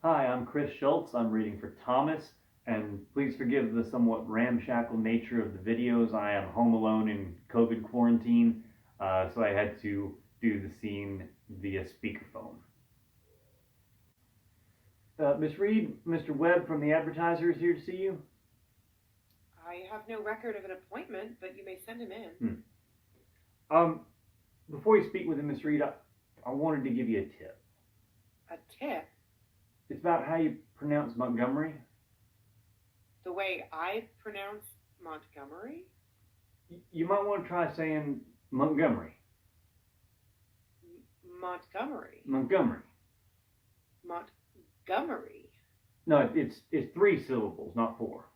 Hi, I'm Chris Schulz. I'm reading for Thomas, and please forgive the somewhat ramshackle nature of the videos. I am home alone in COVID quarantine, so I had to do the scene via speakerphone. Miss Reed, Mr. Webb from the Advertiser is here to see you. I have no record of an appointment, but you may send him in. Um, Before you speak with him, Miss Reed, I wanted to give you a tip. A tip? It's about how you pronounce Montgomery. The way I pronounce Montgomery? You might want to try saying Montgomery. Montgomery. Montgomery. Montgomery. No, it's 3 syllables, not 4.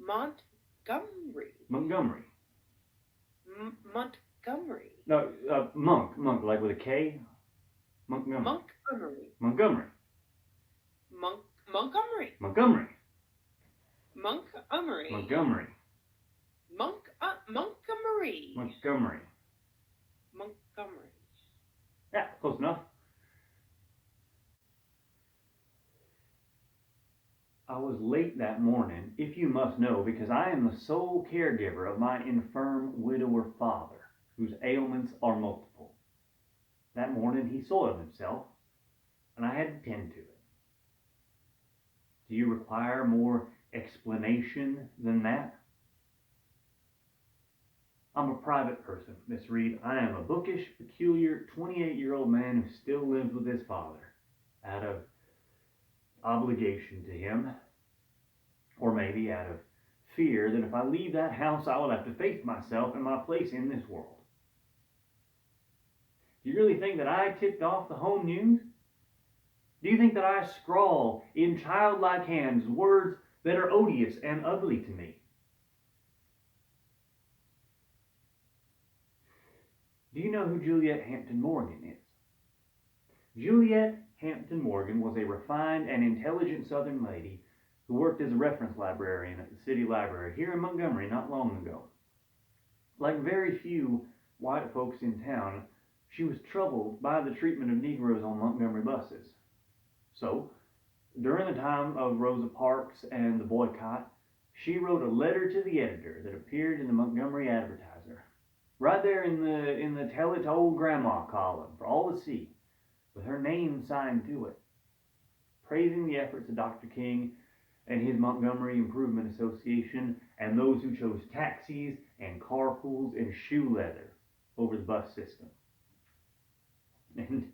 Montgomery. Montgomery. Montgomery. No, monk, like with a K. Montgomery. Montgomery. Montgomery. Montgomery. Montgomery. Montgomery. Montgomery. Montgomery. Montgomery. Montgomery. Yeah, close enough. I was late that morning, if you must know, because I am the sole caregiver of my infirm widower father, whose ailments are multiple. That morning he soiled himself, and I had to tend to it. Do you require more explanation than that? I'm a private person, Miss Reed. I am a bookish, peculiar 28-year-old man who still lives with his father, out of obligation to him, or maybe out of fear that if I leave that house, I will have to face myself and my place in this world. Do you really think that I tipped off the home news? Do you think that I scrawl in childlike hands words that are odious and ugly to me? Do you know who Juliet Hampton Morgan is? Juliet Hampton Morgan was a refined and intelligent Southern lady who worked as a reference librarian at the city library here in Montgomery not long ago. Like very few white folks in town, she was troubled by the treatment of Negroes on Montgomery buses. So, during the time of Rosa Parks and the boycott, she wrote a letter to the editor that appeared in the Montgomery Advertiser, right there in the Tell It to Old Grandma column for all to see, with her name signed to it, praising the efforts of Dr. King and his Montgomery Improvement Association and those who chose taxis and carpools and shoe leather over the bus system. And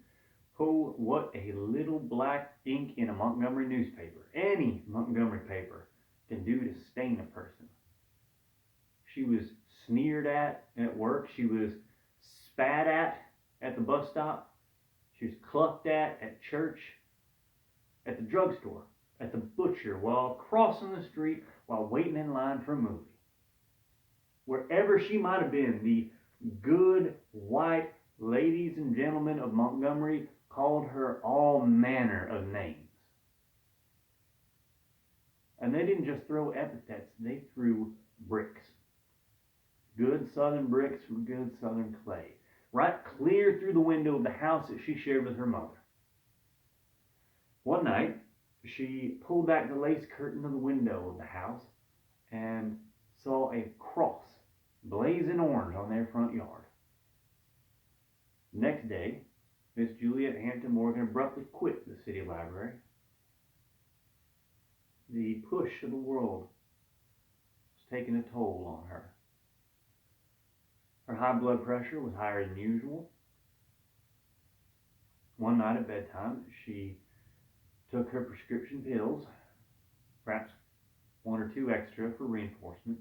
oh, what a little black ink in a Montgomery newspaper, any Montgomery paper, can do to stain a person. She was sneered at work. She was spat at the bus stop. She was clucked at church, at the drugstore, at the butcher, while crossing the street, while waiting in line for a movie. Wherever she might have been, the good white ladies and gentlemen of Montgomery called her all manner of names. And they didn't just throw epithets, they threw bricks. Good southern bricks from good southern clay, right clear through the window of the house that she shared with her mother. One night, she pulled back the lace curtain of the window of the house and saw a cross blazing orange on their front yard. Next day, Miss Juliet Hampton Morgan abruptly quit the city library. The push of the world was taking a toll on her. Her high blood pressure was higher than usual. One night at bedtime, she took her prescription pills, perhaps 1 or 2 extra for reinforcement,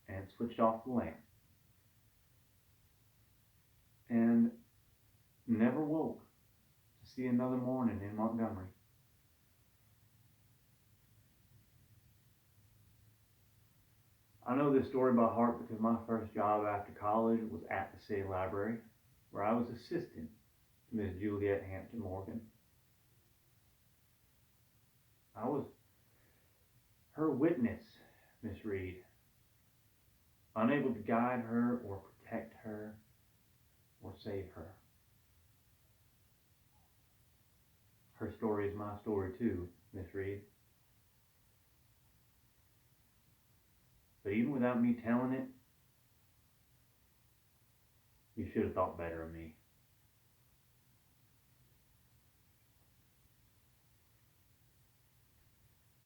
and switched off the lamp. And never woke to see another morning in Montgomery. I know this story by heart because my first job after college was at the city library, where I was assistant to Miss Juliet Hampton Morgan. I was her witness, Miss Reed, unable to guide her or protect her or save her. Her her story is my story too, Miss Reed. But even without me telling it, you should have thought better of me.